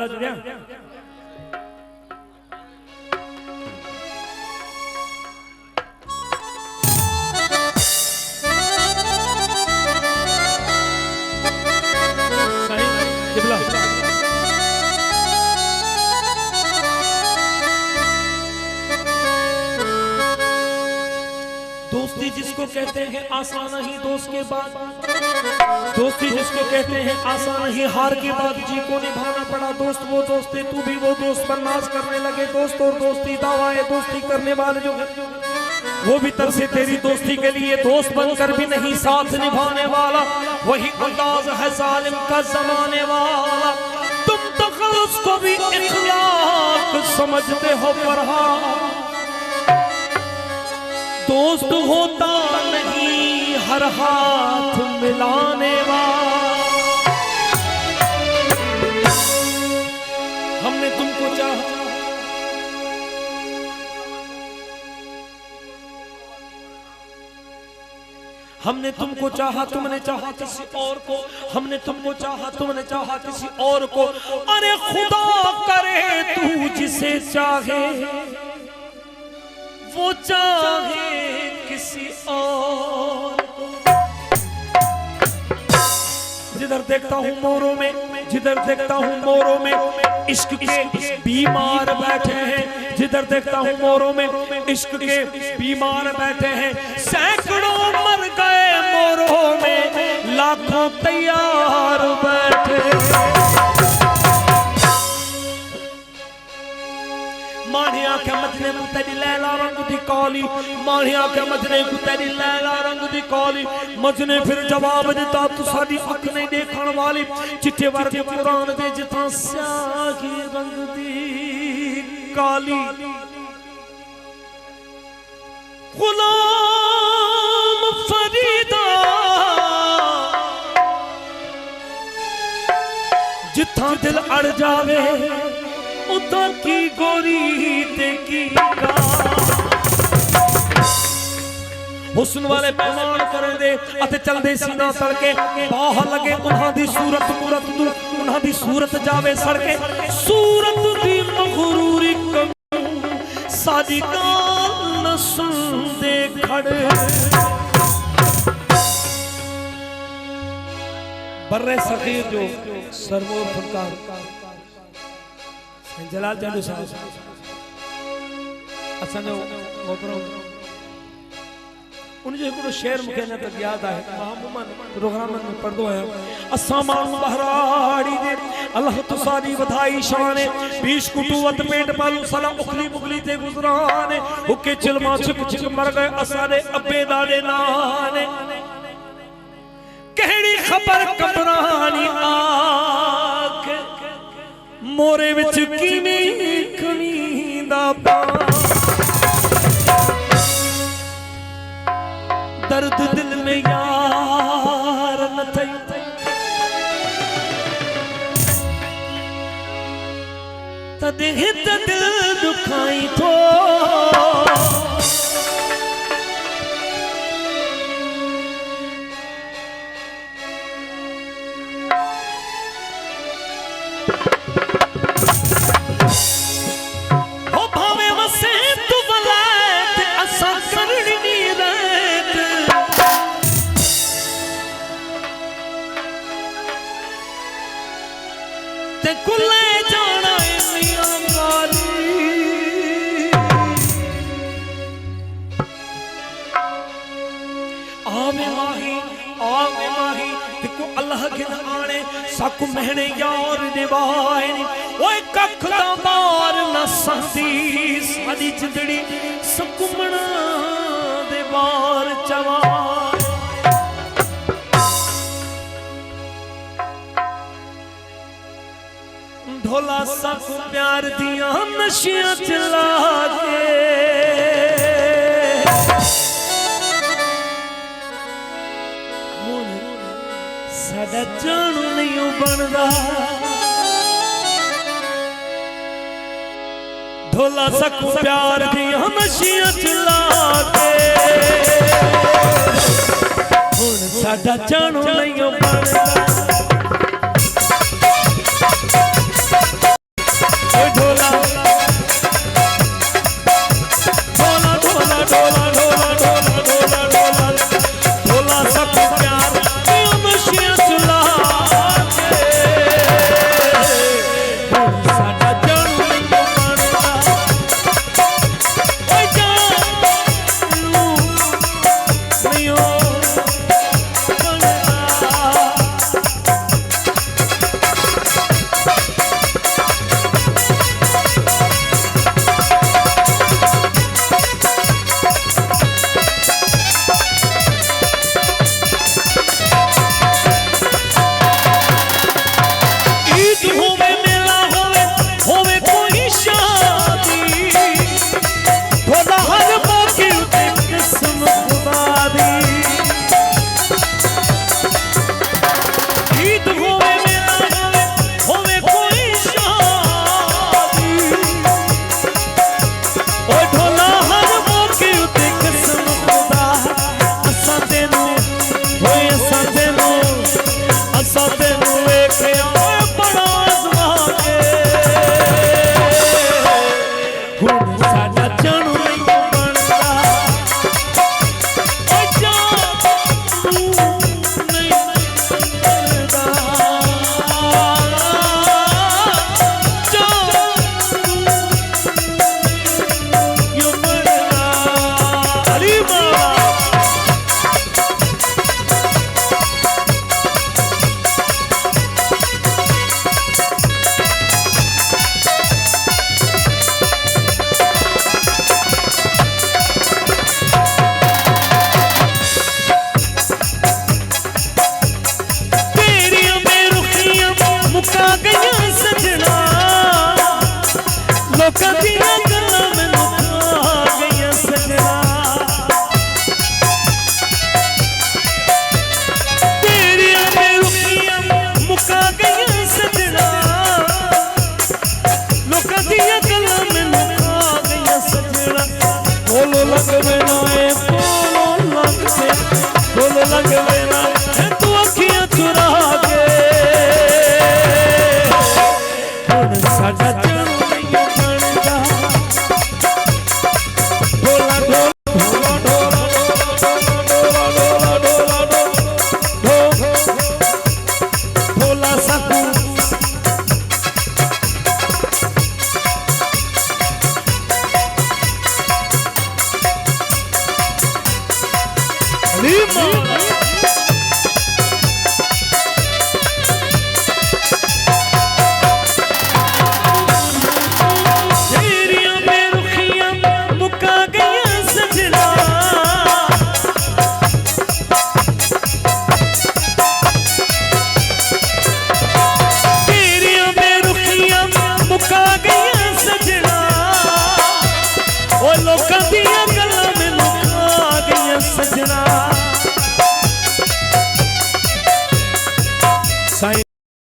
जुड़िया दोस्ती जिसको कहते हैं आसान ही दोस्त के बाद, दोस्ती जिसको कहते हैं आसान ही हार के बाद जी को निभाना पड़ा। दोस्त वो दोस्त है, तू भी वो दोस्त पर नाज करने लगे दोस्त। और दोस्ती दावाए दोस्ती करने वाले जो वो भी तरसे तेरी दोस्ती के लिए, दोस्त बनकर भी नहीं साथ निभाने वाला। वही अंदाज है जालिम का जमाने वाला। तुम तो उसको भी इखलाक समझते हो, पर दोस्त होता नहीं हर हाथ मिलाने वाला। हमने तुमको चाहा, हमने तुमको चाहा, तुमने चाहा किसी और को। हमने तुमको चाहा, तुमने चाहा किसी और को। अरे खुदा करे तू जिसे चाहे वो चाहे किसी और। जिधर देखता हूँ मोरों में, जिधर देखता हूँ मोरों में इश्क के बीमार बैठे हैं। जिधर देखता हूँ मोरों में इश्क के बीमार बैठे हैं। सैकड़ों मर गए मोरों में, लाखों तैयार बैठे। माणिया के मजने को तेरी लैला रंग दी काली, माणिया के मजने को तेरी लैला रंग दी काली। मजने फिर जवाब दिता तू साडी अख नहीं देखण वाली। चिट्टे वर्गे कुरान दे जिथा स्याही रंग दी काली। गुलाम फरीदा जिथा दिल अड़ जावे उदा की गोरी ते की का। हुस्न वाले प्रमाण करें दे अते चलदे सीना सड़के। बाह लगे उन्हां दी सूरत मूरत, उन्हां दी सूरत जावे सड़के। सूरत दी मगरूरी कम साडी गाल न सुनदे खड़े। बर्रे सगीर जो सरमोर फनकार जलाल चालू साहब असांजो मोहतरम उन जो हिकिड़ो शेर मूंखे अञा तक यादि आहे। मामूमन प्रोग्रामनि में पढ़ंदो आहियां। असां माण्हू बहराड़ी दे अल्लाह तुसारी वधाई शान। बीश कुटुवत पेट पालू सला उखली मुगली ते गुजरान। हुके चिलमा छिक छिक मर गए असारे अब्बे दादे नाने। कहड़ी खबर कमरानी आख मोरे विच किवें कमी दा पा। दर्द दिल में यार न थई तदे दिल दुखाई थो। अल्लाह के आने साकु महने यार निभाए। ओए कख दा मार न संदी साडी जिंदड़ी सुकुमणा दे बार चवा। ढोला साकु प्यार दिया नशियां चला के। साडा जानू नहीं बनदा ढोला सकू प्यार दी नशियां चला के। हुण साडा जानू नहीं बनदा। लोकां दियां गल्लां मैनूं खा गईयां सजना तेरियां बेरुखियां मुका गईयां सजना लोकां दियां गल्लां मैनूं खा गईयां सजना बोलो लगवे ना बोलो लगवे ना तू अखियां चुरा के हुण साडा